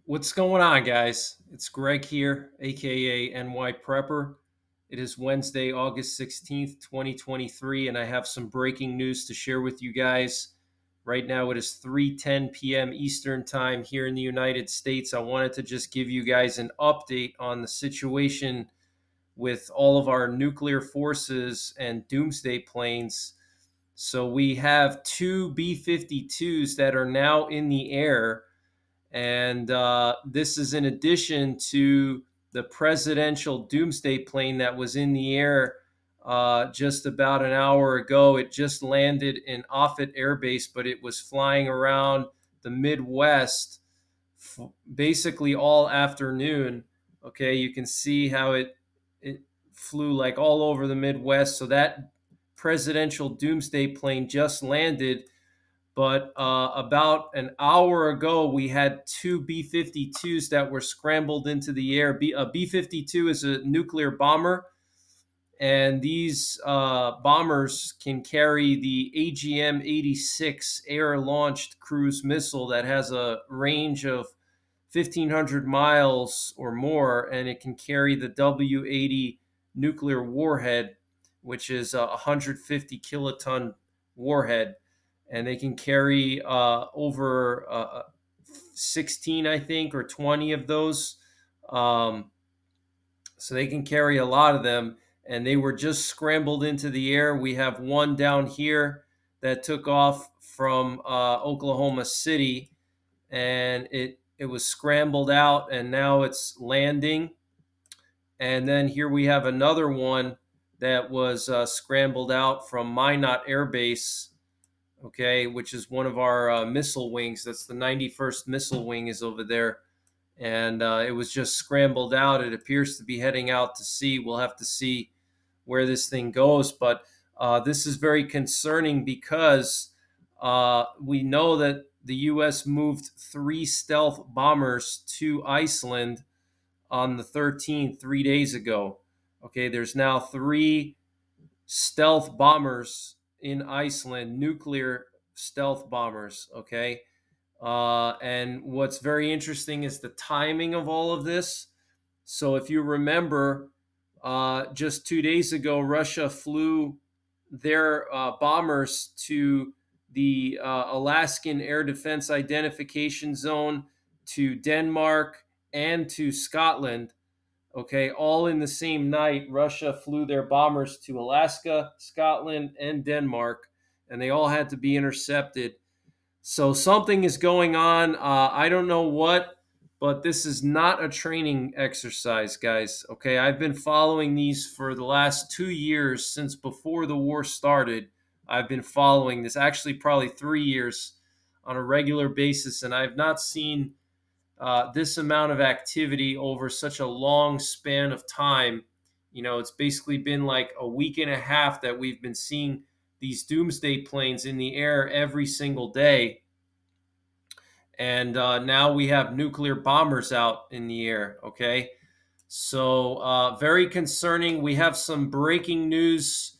What's going on, guys? It's Greg here, aka NYPrepper. It is Wednesday, August 16th, 2023, and I have some breaking news to share with you guys. Right now, it is 3:10 p.m. Eastern Time here in the United States. I wanted to just give you guys an update on the situation with all of our nuclear forces and doomsday planes. So, we have two B 52s that are now in the air, and this is in addition to the presidential doomsday plane that was in the air just about an hour ago. It just landed in Offutt Air Base, but it was flying around the Midwest basically all afternoon. Okay, you can see how it flew like all over the Midwest. So that presidential doomsday plane just landed, but about an hour ago, we had two B 52s that were scrambled into the air. A B 52 is a nuclear bomber, and these bombers can carry the AGM 86 air launched cruise missile that has a range of 1,500 miles or more, and it can carry the W 80 nuclear warhead, which is a 150 kiloton warhead, and they can carry over 16, I think, or 20 of those. Um, so they can carry a lot of them, and they were just scrambled into the air. We have one down here that took off from Oklahoma City, and it was scrambled out, and now it's landing. And then here we have another one that was scrambled out from Minot Air Base, okay, which is one of our missile wings. That's the 91st Missile Wing is over there. And it was just scrambled out. It appears to be heading out to sea. We'll have to see where this thing goes. But this is very concerning because we know that the U.S. moved 3 stealth bombers to Iceland on the 13th, 3 days ago. Okay, there's now 3 stealth bombers in Iceland, nuclear stealth bombers. Okay. And what's very interesting is the timing of all of this. So, if you remember, just 2 days ago, Russia flew their bombers to the Alaskan Air Defense Identification Zone, to Denmark, and to Scotland. Okay, all in the same night, Russia flew their bombers to Alaska, Scotland, and Denmark, and they all had to be intercepted. So something is going on. I don't know what, but this is not a training exercise, guys. Okay, I've been following these for the last 2 years, since before the war started. I've been following this, actually, probably 3 years on a regular basis, and I've not seen this amount of activity over such a long span of time. You know, it's basically been like a week and a half that we've been seeing these doomsday planes in the air every single day. And now we have nuclear bombers out in the air. Okay. So, very concerning. We have some breaking news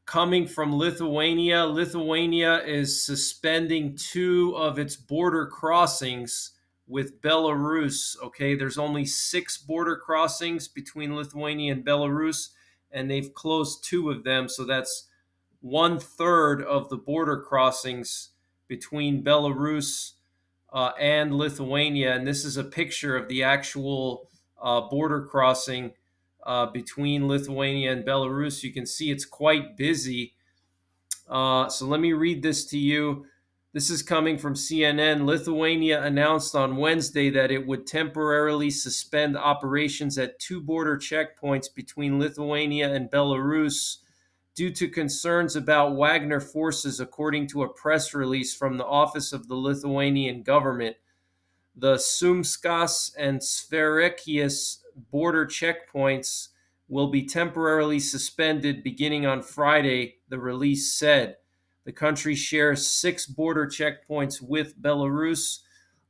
coming from Lithuania. Lithuania is suspending 2 of its border crossings with Belarus. Okay, there's only 6 border crossings between Lithuania and Belarus, and they've closed 2 of them. So that's 1/3 of the border crossings between Belarus and Lithuania. And this is a picture of the actual border crossing between Lithuania and Belarus. You can see it's quite busy. So let me read this to you. This is coming from CNN. Lithuania announced on Wednesday that it would temporarily suspend operations at 2 border checkpoints between Lithuania and Belarus due to concerns about Wagner forces, according to a press release from the office of the Lithuanian government. The Sumskas and Sverekias border checkpoints will be temporarily suspended beginning on Friday, the release said. The country shares 6 border checkpoints with Belarus.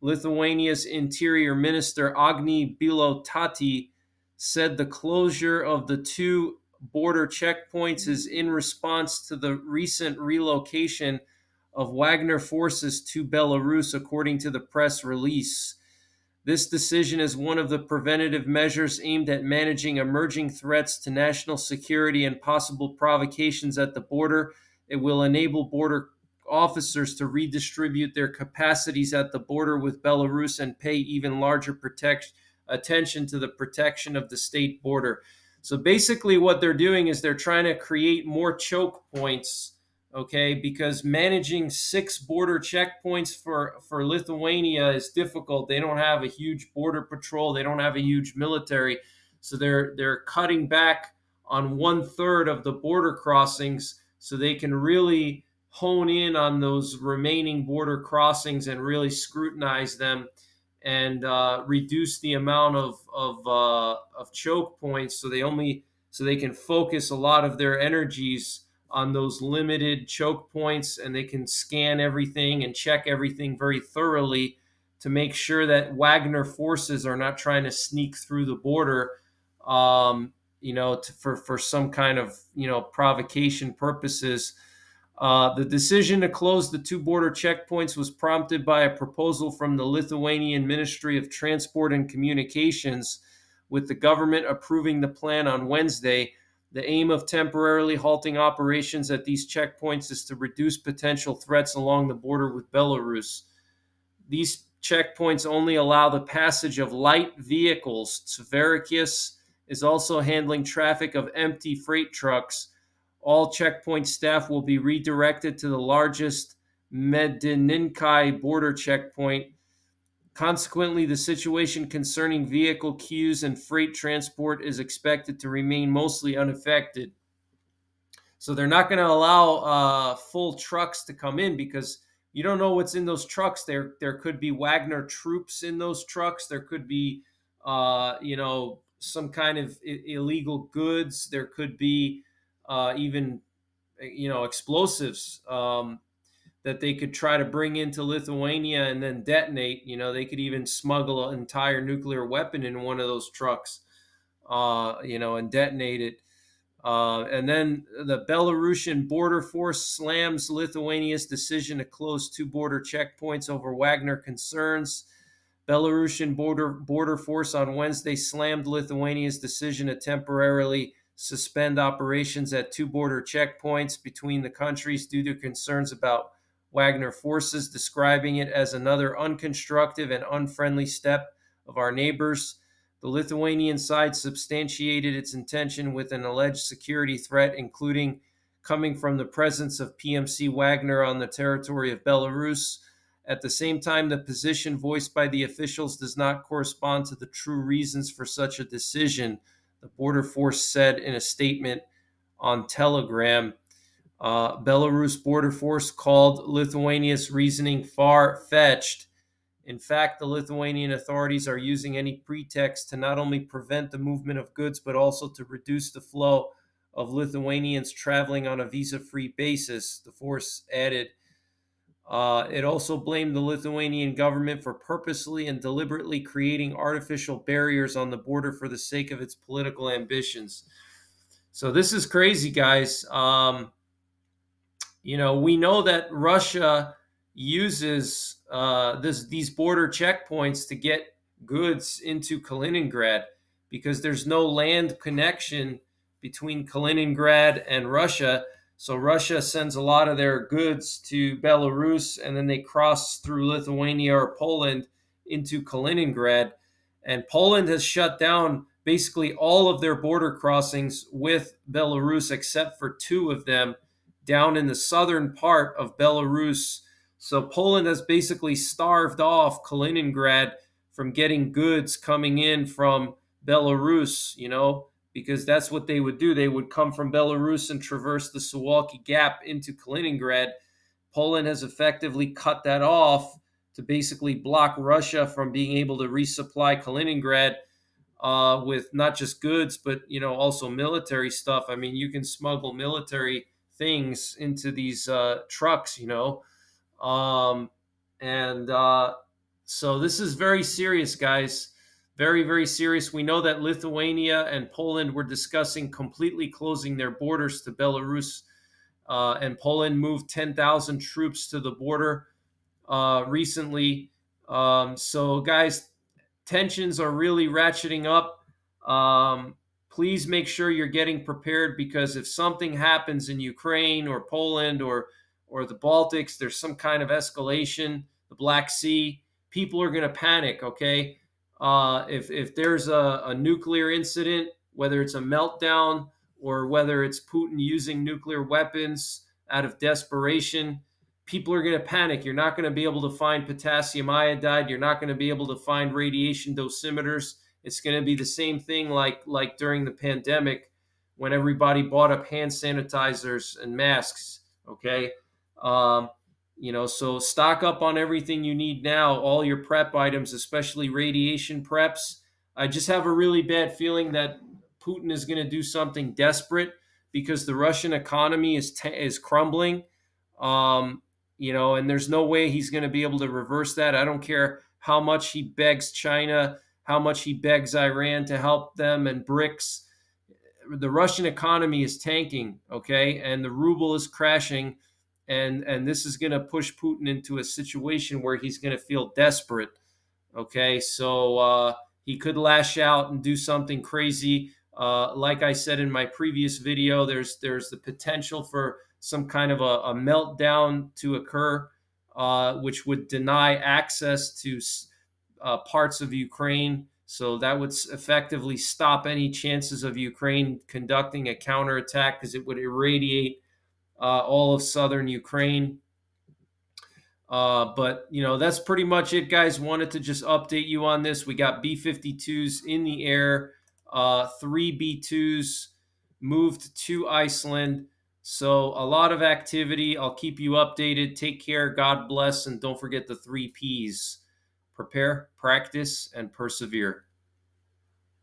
Lithuania's Interior Minister Agni Bilotati said the closure of the 2 border checkpoints is in response to the recent relocation of Wagner forces to Belarus, according to the press release. This decision is one of the preventative measures aimed at managing emerging threats to national security and possible provocations at the border. It will enable border officers to redistribute their capacities at the border with Belarus and pay even larger attention to the protection of the state border. So basically, what they're doing is they're trying to create more choke points, okay? Because managing 6 border checkpoints for Lithuania is difficult. They don't have a huge border patrol. They don't have a huge military, so they're cutting back on 1/3 of the border crossings, so they can really hone in on those remaining border crossings and really scrutinize them and reduce the amount of choke points, so they can focus a lot of their energies on those limited choke points, and they can scan everything and check everything very thoroughly to make sure that Wagner forces are not trying to sneak through the border, for some kind of provocation purposes. The decision to close the 2 border checkpoints was prompted by a proposal from the Lithuanian Ministry of Transport and Communications, with the government approving the plan on Wednesday. The aim of temporarily halting operations at these checkpoints is to reduce potential threats along the border with Belarus. These checkpoints only allow the passage of light vehicles. Tverkius is also handling traffic of empty freight trucks. All checkpoint staff will be redirected to the largest Medininkai border checkpoint. Consequently, the situation concerning vehicle queues and freight transport is expected to remain mostly unaffected. So they're not going to allow full trucks to come in, because you don't know what's in those trucks. There could be Wagner troops in those trucks. There could be, some kind of illegal goods. There could be even, explosives that they could try to bring into Lithuania and then detonate. They could even smuggle an entire nuclear weapon in one of those trucks, and detonate it. And then the Belarusian border force slams Lithuania's decision to close 2 border checkpoints over Wagner concerns. Belarusian border force on Wednesday slammed Lithuania's decision to temporarily suspend operations at 2 border checkpoints between the countries due to concerns about Wagner forces, describing it as another unconstructive and unfriendly step of our neighbors. The Lithuanian side substantiated its intention with an alleged security threat, including coming from the presence of PMC Wagner on the territory of Belarus. At the same time, the position voiced by the officials does not correspond to the true reasons for such a decision, the border force said in a statement on Telegram. Belarus border force called Lithuania's reasoning far-fetched. In fact, the Lithuanian authorities are using any pretext to not only prevent the movement of goods, but also to reduce the flow of Lithuanians traveling on a visa-free basis, the force added. It also blamed the Lithuanian government for purposely and deliberately creating artificial barriers on the border for the sake of its political ambitions. So this is crazy, guys. We know that Russia uses these border checkpoints to get goods into Kaliningrad, because there's no land connection between Kaliningrad and Russia. So Russia sends a lot of their goods to Belarus, and then they cross through Lithuania or Poland into Kaliningrad. And Poland has shut down basically all of their border crossings with Belarus, except for 2 of them down in the southern part of Belarus. So Poland has basically starved off Kaliningrad from getting goods coming in from Belarus, because that's what they would do. They would come from Belarus and traverse the Suwalki Gap into Kaliningrad. Poland has effectively cut that off to basically block Russia from being able to resupply Kaliningrad with not just goods, but also military stuff. I mean, you can smuggle military things into these trucks, and so this is very serious, guys. Very, very serious. We know that Lithuania and Poland were discussing completely closing their borders to Belarus, and Poland moved 10,000 troops to the border recently. So, guys, tensions are really ratcheting up. Please make sure you're getting prepared, because if something happens in Ukraine or Poland or the Baltics, there's some kind of escalation, the Black Sea, people are going to panic. Okay, if there's a nuclear incident, whether it's a meltdown or whether it's Putin using nuclear weapons out of desperation, people are going to panic. You're not going to be able to find potassium iodide. You're not going to be able to find radiation dosimeters. It's going to be the same thing like during the pandemic when everybody bought up hand sanitizers and masks. Okay. Um, so stock up on everything you need now, all your prep items, especially radiation preps. I just have a really bad feeling that Putin is going to do something desperate, because the Russian economy is crumbling. Um, and there's no way he's going to be able to reverse that. I don't care how much he begs China, how much he begs Iran to help them, and BRICS. The Russian economy is tanking, okay, and the ruble is crashing, and this is going to push Putin into a situation where he's going to feel desperate. Okay, so he could lash out and do something crazy. Like I said in my previous video, there's the potential for some kind of a meltdown to occur, which would deny access to parts of Ukraine. So that would effectively stop any chances of Ukraine conducting a counterattack, because it would irradiate all of southern Ukraine. But that's pretty much it, guys. Wanted to just update you on this. We got B-52s in the air, 3 B-2s moved to Iceland. So a lot of activity. I'll keep you updated. Take care. God bless. And don't forget the 3 Ps: prepare, practice, and persevere.